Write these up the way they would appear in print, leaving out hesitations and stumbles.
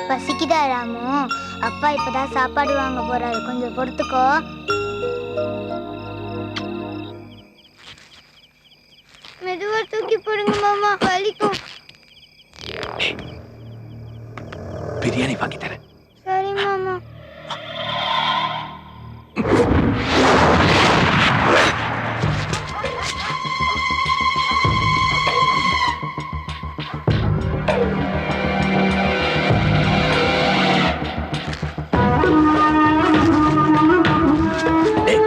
பசிக்குதா ராமு? அப்பா இப்பதான் சாப்பாடு வாங்க போறாரு, கொஞ்சம் பொறுத்துக்கோ. மெதுவா தூக்கி போடுங்க மாமா, வலிக்கும். பிரியாணி வாங்கி தரேன். சரி மாமா.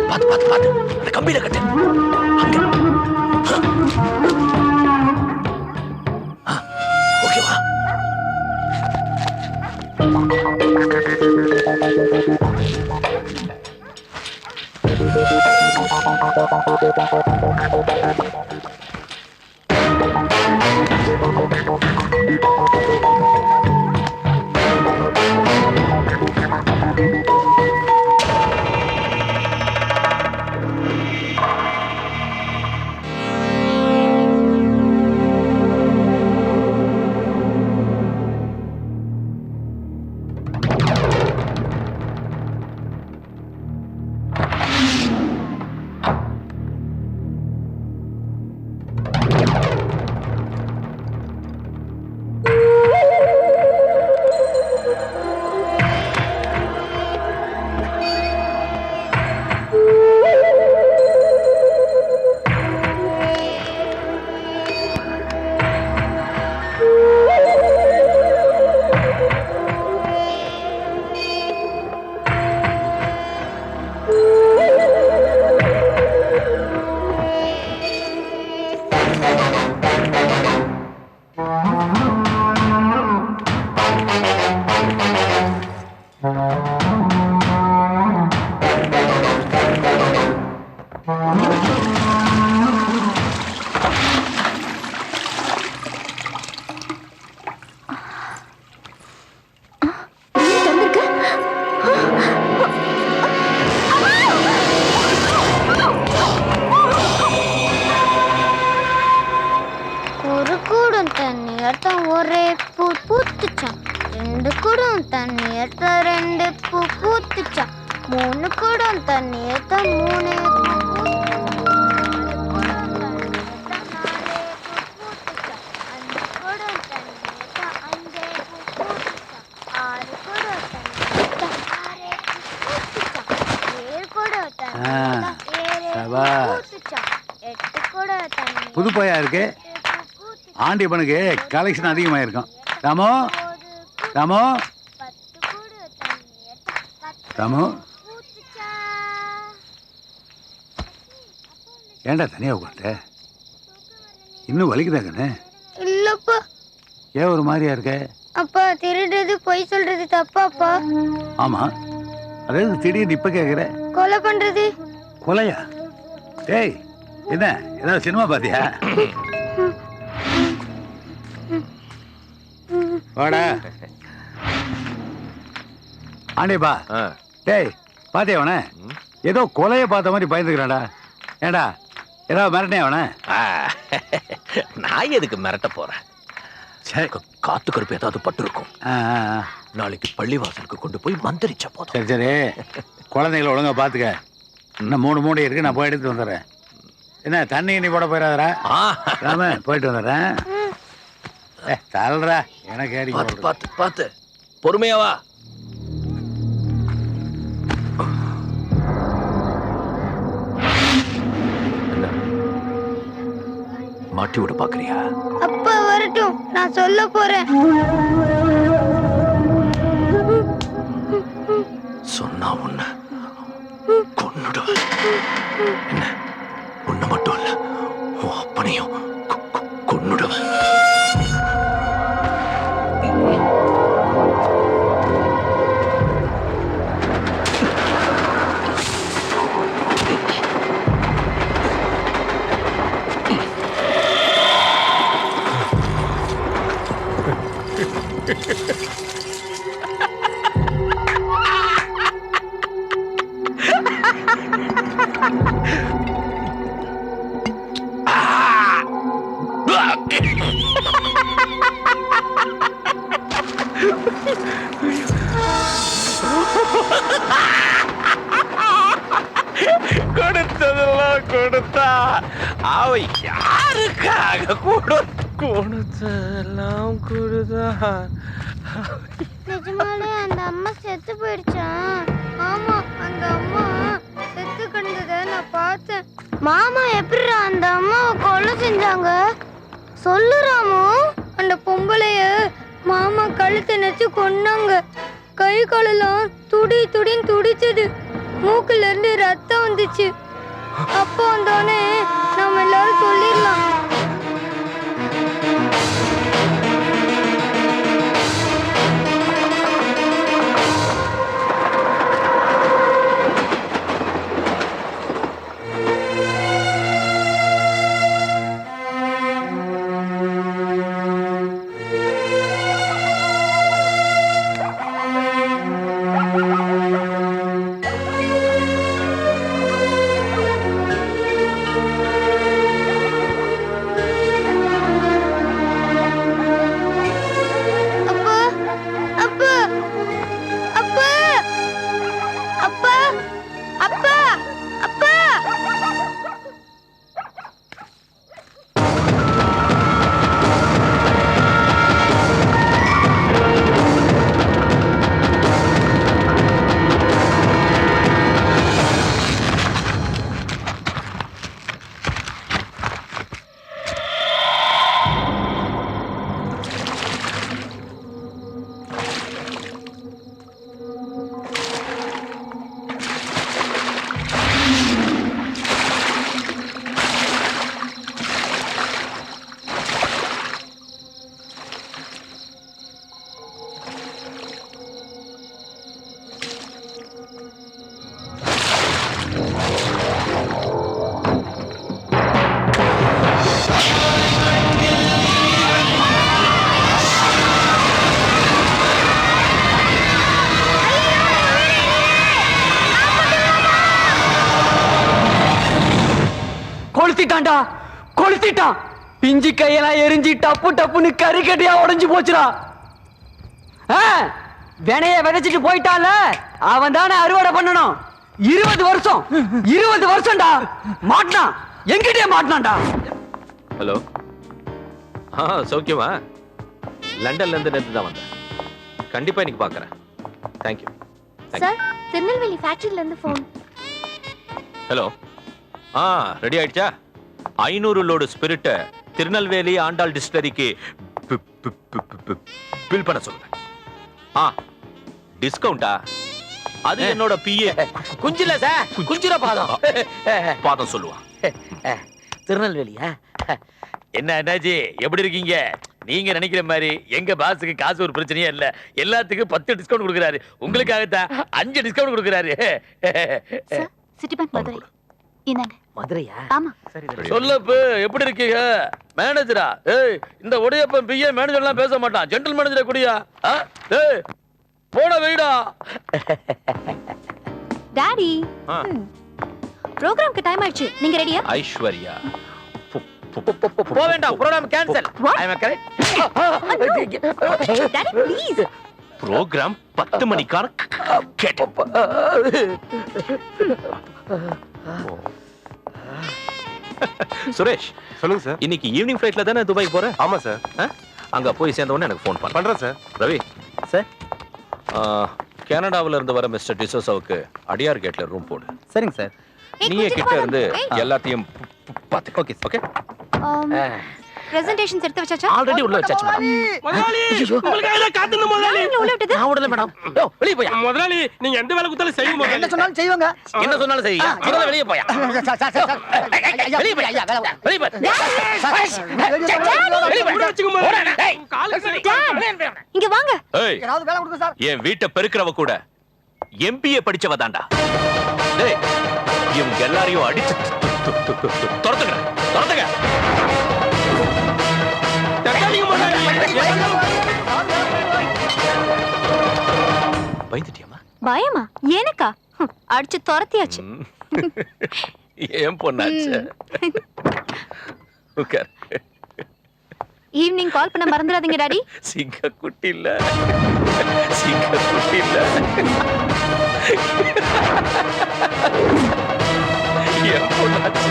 பாத்து பாத்து பாத்து, அந்த கம்பியில கட்டு. ஓகேவா? ஒரு கூடம் தண்ணி எடுத்தான் ஒரே பூ பூத்துச்சான். 2 குடம் தண்ணி எடுத்தா 2 பூ பூத்துச்சான். 3 குடம் தண்ணி எடுத்தா 3 புது பையா இருக்கு. ஆண்டியப்பனுக்கு கலெக்ஷன் அதிகமாக இருக்கும். ராமு ராமு ராமு, ஏண்டா தனியா உட்காந்து இன்னும் வலிக்குதா கண்ணு? இல்லப்பா. ஏன் ஒரு மாதிரியா இருக்க? அப்பா, திருடுறது பொய் சொல்றது தப்பாப்பா. ஆமா, அதாவது திடீர்னு இப்ப கேக்குற. கொலை பண்றது. கொலையா? டேய், என்ன ஏதாவது சினிமா பாத்தியா? வாடா ஆண்டியப்பா. டேய், பாத்தியா அவன? ஏதோ கொலையை பார்த்த மாதிரி பயந்துக்கிறான்டா. ஏண்டா ஏதாவது மிரட்டே அவன? நான் எதுக்கு மிரட்ட போறேன்? காத்து கருப்பு ஏதாவது பட்டு இருக்கும். நாளைக்கு பள்ளிவாசலுக்கு கொண்டு போய் மந்திரிச்ச போதும். சரி சரி, குழந்தைகளை ஒழுங்கா பாத்துக்க. இன்னும் 3 மூடை இருக்கு, நான் போய் எடுத்து வந்துடுறேன். என்ன தண்ணி நீ போட போயிடாதரா? ராம, போயிட்டு வந்துடுறேன். தள்ளுறா, எனக்கு ஏறி பார்த்து பார்த்து பொறுமையாவா. மாட்டி விட பாக்குறியா? அப்பா வரட்டும், நான் சொல்ல போறேன். சொன்னா உன்னை கொன்னுடுவேன். என்ன, உன்னை மட்டும் இல்ல, உன் அப்பனையும் கொன்னுடுவேன். அவ யாருக்காக கொடுத்தெல்லாம் கொடுதா? நிஜமாலே அந்த அம்மா செத்து போயிடுச்சான். ஆமா, அந்த அம்மா செத்து கிடந்தத நான் பார்த்தேன். மாமா எப்படி அந்த அம்மாவை கொலை செஞ்சாங்க சொல்லுறாமோ? அந்த பொம்பளைய மாமா கழுத்தை நெச்சு கொன்னாங்க. கை காலெல்லாம் துடின்னு துடிச்சது. மூக்குல இருந்து ரத்தம் வந்துச்சு. அப்போ வந்தோடனே நம்ம எல்லாரும் சொல்லிடலாம். கொளுத்திட்டான்டா, கொளுத்திட்டான். பிஞ்சு கையெல்லாம் எரிஞ்சு டப்பு டப்புன்னு கறிக்கட்டியா உடைஞ்சு போச்சுடா. வினைய விதைச்சிட்டு போயிட்டான்ல, அவன் தானே அறுவடை பண்ணணும். 20 வருஷம்டா மாட்டினான். எங்கிட்டே மாட்டினான்டா. ஹலோ, சௌக்கியமா? லண்டன்ல இருந்து நேத்து தான் வந்தேன். கண்டிப்பா இன்னைக்கு பாக்குறேன். தேங்க்யூ. சார், திருநெல்வேலி ஃபேக்டரியில இருந்து ஃபோன். ஹலோ, ரெடி ஆயிடுச்சா? 500 லோடு ஸ்பிரிட்ட திருநெல்வேலி ஆண்டாள் டிஸ்டிலரிக்கு பில் பண்ண சொல்லுங்க. டிஸ்கவுண்டா? அது என்னோட பிஏ. குஞ்சில சார், குஞ்சிர பாதம் சொல்லுவான். திருநெல்வேலியா? என்னாச்சு, எப்படி இருக்கீங்க? நீங்க நினைக்கிற மாதிரி எங்க பாஸுக்கு காசு ஒரு பிரச்சனையே இல்ல. எல்லாத்துக்கும் 10 டிஸ்கவுண்ட் கொடுக்குறாரு. உங்களுக்காகத்தான் 5 டிஸ்கவுண்ட் கொடுக்குறாரு. City bank Madurai. இந்தாங்க. மதுரையா? ஆமா. சொல்லப்பு, எப்படி இருக்கீங்க? மேனேஜரா? ஏய், இந்த உடையப்பன் பிஏ மேனேஜர் எல்லாம் பேச மாட்டான். ஜெனரல் மேனேஜரை குடியா? ஏய், போட வைடா. டாடி, ப்ரோகிராம்க்கு டைம் ஆயிடுச்சு. நீங்க ரெடியா? ஐஸ்வர்யா, போ வேண்டாம், program cancel. I am correct. Daddy please. Program 10 மணிக்கான கேட்ட. சுரேஷ், சொல்லுங்க சார். இன்னைக்கு ஈவினிங் ஃளைட்ல தானே துபாய் போற? ஆமா சார். அங்க போய் சேர்ந்த உடனே எனக்கு ஃபோன் பண்றேன் சார். ரவி சார், கனடாவுல இருந்து வர மிஸ்டர் டிசோசாவுக்கு அடியார் கேட்ல ரூம் போடு. சரிங்க சார். நீயே கிட்ட இருந்து எல்லாத்தையும் பாத்து. Okay okay. பிரசன்டேஷன்ஸ் எடுத்து வச்சாச்சா? ஆல்ரெடி உள்ள வச்சாச்சு மேடம். முதலாளி, உங்களுக்காக தான் காத்துன முதலாளி. உள்ள விட்டது? நான் விடல மேடம். யோ, வெளிய போயா. முதலாளி, நீங்க எந்த வேலை கொடுத்தாலும் செய்யுங்க முதலாளி. என்ன சொன்னாலும் செய்வாங்க. என்ன சொன்னாலும் சரி. முதல்ல வெளிய போயா. வெளிய போயா. ஐயா, வெளிய போ. வச்சுக்க முதலாளி. காலுக்கு சரி. இங்க வாங்க. ஏய், ஏதாவது வேலை கொடுங்க சார். என் வீட்டை பெருக்கிறவ கூட எம்பிஏ படிச்சவ தான்டா. டேய், இவங்க எல்லாரையும் அடிச்சு துரத்துங்க, துரத்துங்க. பயந்துட்டியாமா? பயமா? எனக்கா? அடிச்சு துரத்தியாச்சு. ஏன் பொண்ணாச்சு? உட்கார். ஈவினிங் கால் பண்ண மறந்துடாதீங்க டாடி. சிங்க குட்டி இல்ல, சிங்க குட்டி இல்ல. என் பொண்ணாச்சு.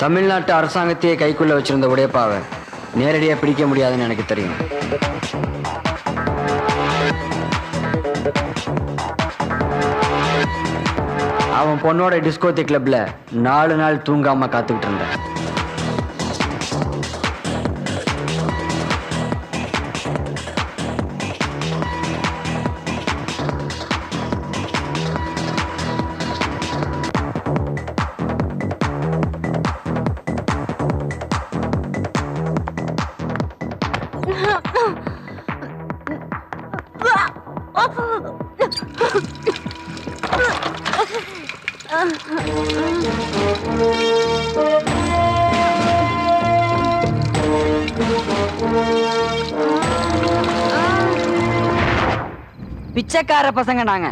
தமிழ்நாட்டு அரசாங்கத்தையே கைக்குள்ள வச்சிருந்த உடையப்பாவை நேரடியா பிடிக்க முடியாதுன்னு எனக்கு தெரியும். அவன் பொண்ணோட டிஸ்கோத்தி கிளப்ல 4 நாள் தூங்காம காத்துக்கிட்டு இருந்தேன். பிச்சைக்கார பசங்க நாங்க.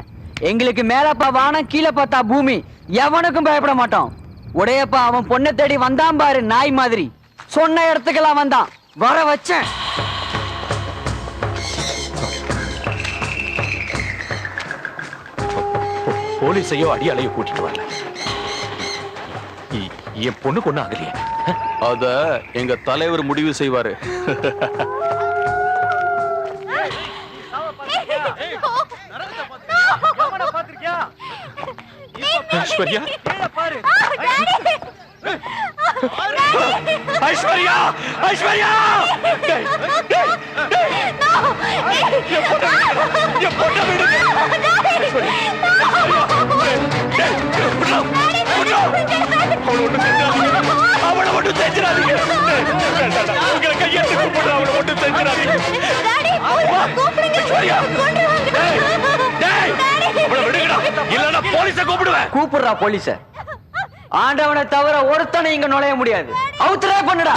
எங்களுக்கு மேலப்பா வானம், கீழே பார்த்தா பூமி. எவனுக்கும் பயப்பட மாட்டோம். உடையப்பா அவன் பொண்ணை தேடி வந்தான் பாரு, நாய் மாதிரி. சொன்ன இடத்துக்கெல்லாம் வந்தான். வர வச்சேன். போலீஸையோ அடியாலையோ கூட்டிட்டு வரல. என் பொண்ணுக்கு ஒண்ணும் ஆகலையே. அத எங்க தலைவர் முடிவு செய்வாரு. ஐஸ்வர்யா, ஐஸ்வர்யா, ஐஸ்வர்யா! டேய், டேய், டேய்! என் பொண்ணை விடுங்க! ஐஸ்வர்யா, டேய், விட்றா, விட்றா! அவளை ஒண்ணும் செஞ்சிடாதீங்க. உங்களை கையெழுத்து கூப்பிடுற அவளை ஒண்ணும் செஞ்சிடாதீங்க. ஐஸ்வர்யா, டேய், டேய், அவளை விடுங்கடா, இல்லைன்னா போலீஸை கூப்பிடுவேன். கூப்பிடுறா போலீஸ. ஆண்டவனை தவிர ஒருத்தனை இங்க நுழைய முடியாது. அவுத்துறே பண்ணுடா.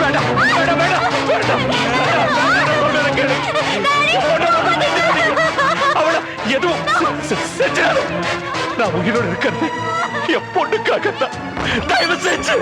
வேண்டாம், வேண்டாம், வேண்டாம், வேண்டாம். சொல்றதை கேளு. அவளை எதுவும் செஞ்சிடாது. நான் உயிரோடு இருக்கிறது என் பொண்ணுக்காகத்தான். தயவு செஞ்சு